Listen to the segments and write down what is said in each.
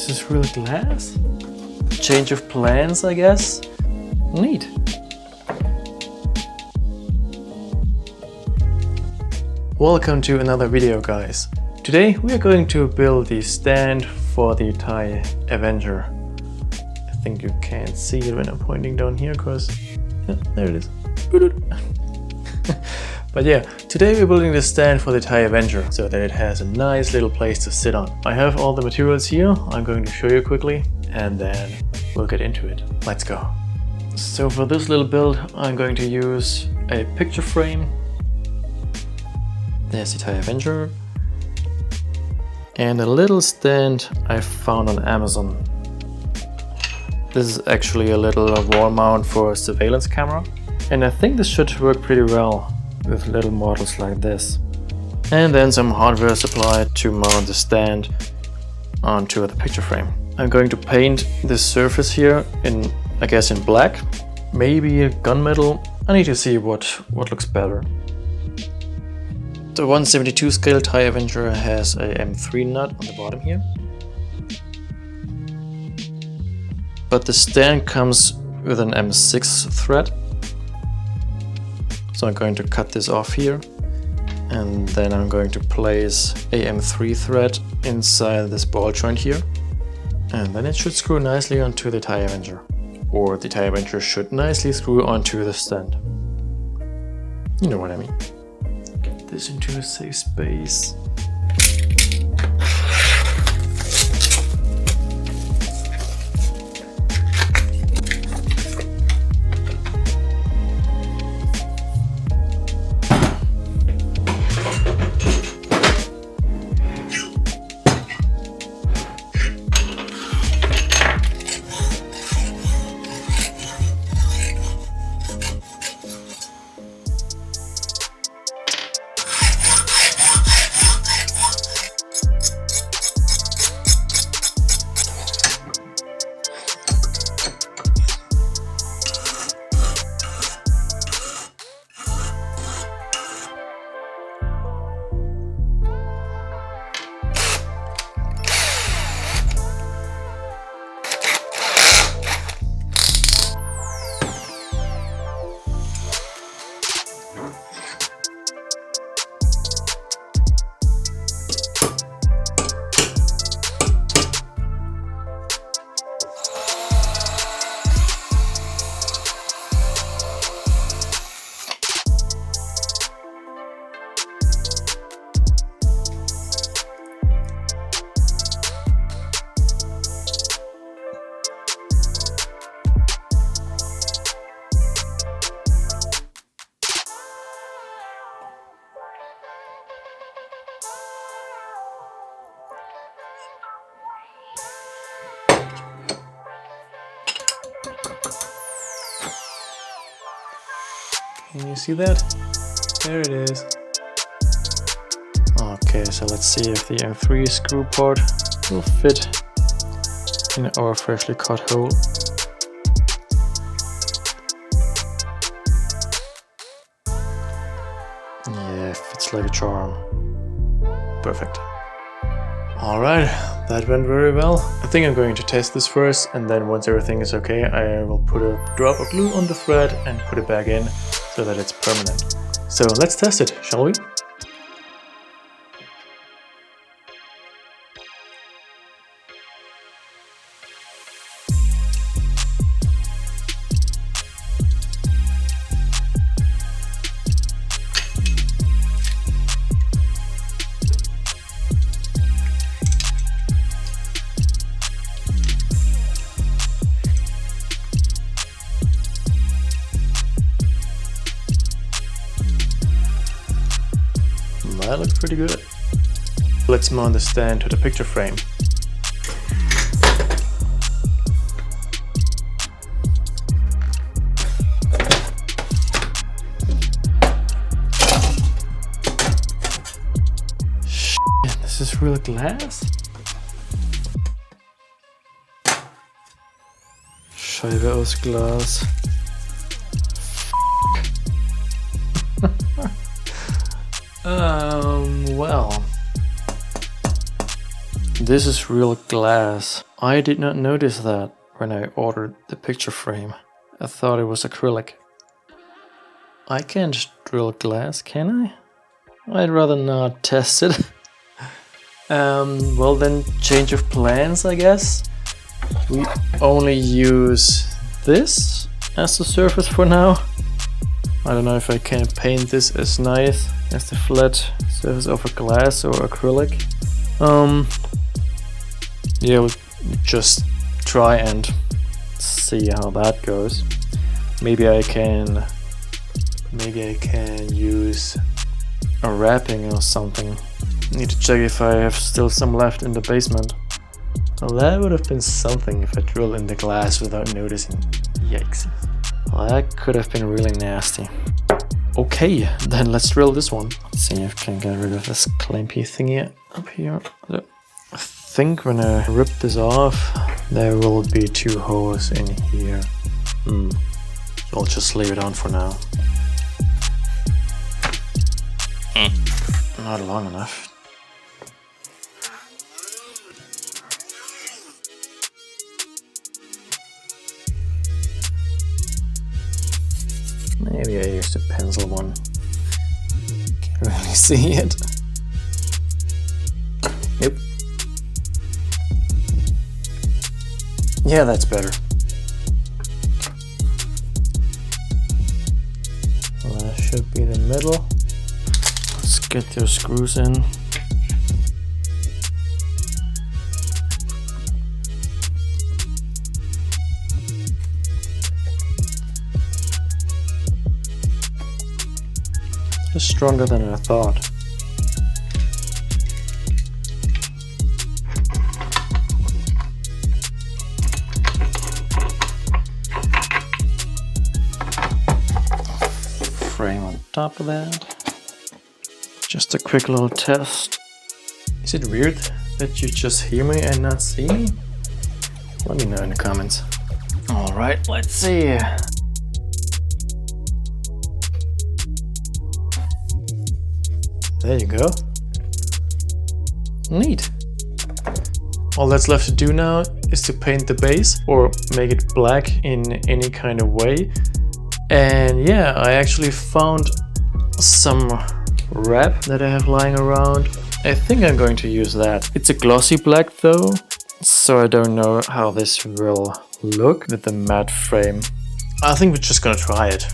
this is real glass? Change of plans, I guess? Neat. Welcome to another video, guys. Today we are going to build the stand for the Thai Avenger. I think you can't see it when I'm pointing down here because there it is. But yeah, today we're building the stand for the Thai Avenger so that it has a nice little place to sit on. I have all the materials here. I'm going to show you quickly and then we'll get into it. Let's go. So for this little build, I'm going to use a picture frame. There's the Thai Avenger. And a little stand I found on Amazon. This is actually a little wall mount for a surveillance camera. And I think this should work pretty well with little models like this. And then some hardware supply to mount the stand onto the picture frame. I'm going to paint this surface here in, I guess, in black, maybe a gunmetal. I need to see what looks better. The 1/72 scale Thai Avenger has a M3 nut on the bottom here. But the stand comes with an M6 thread. So I'm going to cut this off here. And then I'm going to place a M3 thread inside this ball joint here. And then it should screw nicely onto the Thai Avenger. Or the Thai Avenger should nicely screw onto the stand. You know what I mean. Get this into a safe space. Can you see that? There it is. Okay, so let's see if the M3 screw part will fit in our freshly cut hole. Yeah, fits like a charm. Perfect. Alright, that went very well. I think I'm going to test this first, and then once everything is okay, I will put a drop of glue on the thread and put it back in so that it's permanent. So let's test it, shall we? That looks pretty good. Let's mount the stand to the picture frame. Shit, this is real glass? Scheibe aus Glas. Well, this is real glass. I did not notice that when I ordered the picture frame. I thought it was acrylic. I can't drill glass, can I? I'd rather not test it. Well then, change of plans, I guess. We only use this as the surface for now. I don't know if I can paint this as nice as the flat surface of a glass or acrylic. Yeah, we'll just try and see how that goes. Maybe I can use a wrapping or something. Need to check if I have still some left in the basement. Well, that would have been something if I drilled in the glass without noticing. Yikes. Well, that could have been really nasty. Okay, then let's drill this one. Let's see if I can get rid of this clampy thingy up here. I think when I rip this off, there will be 2 holes in here. I'll just leave it on for now. Not long enough. Maybe I used a pencil one. Can't really see it. Yep. Yeah, that's better. Well, that should be the middle. Let's get those screws in. It's stronger than I thought. Frame on top of that. Just a quick little test. Is it weird that you just hear me and not see me? Let me know in the comments. Alright, let's see. There you go. Neat. All that's left to do now is to paint the base or make it black in any kind of way. And yeah, I actually found some wrap that I have lying around. I think I'm going to use that. It's a glossy black though, so I don't know how this will look with the matte frame. I think we're just gonna try it.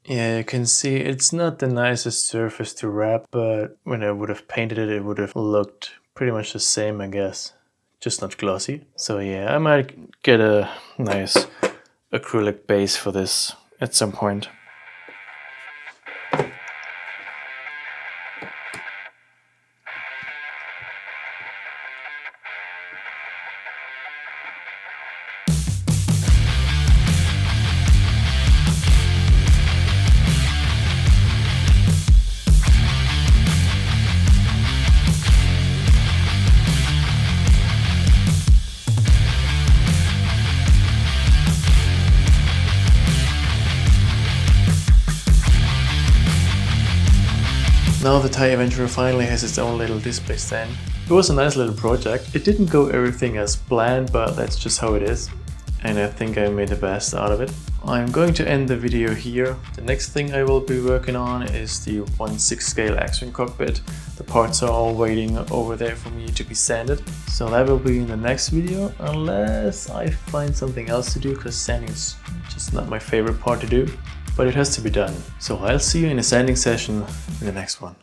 Yeah, you can see it's not the nicest surface to wrap, but when I would have painted it, it would have looked pretty much the same, I guess. Just not glossy. So yeah, I might get a nice acrylic base for this at some point. Now the Thai Avenger finally has its own little display stand. It was a nice little project. It didn't go everything as planned, but that's just how it is. And I think I made the best out of it. I'm going to end the video here. The next thing I will be working on is the 1/6 scale X-Wing cockpit. The parts are all waiting over there for me to be sanded. So that will be in the next video, unless I find something else to do, because sanding is just not my favorite part to do. But it has to be done. So I'll see you in a sanding session in the next one.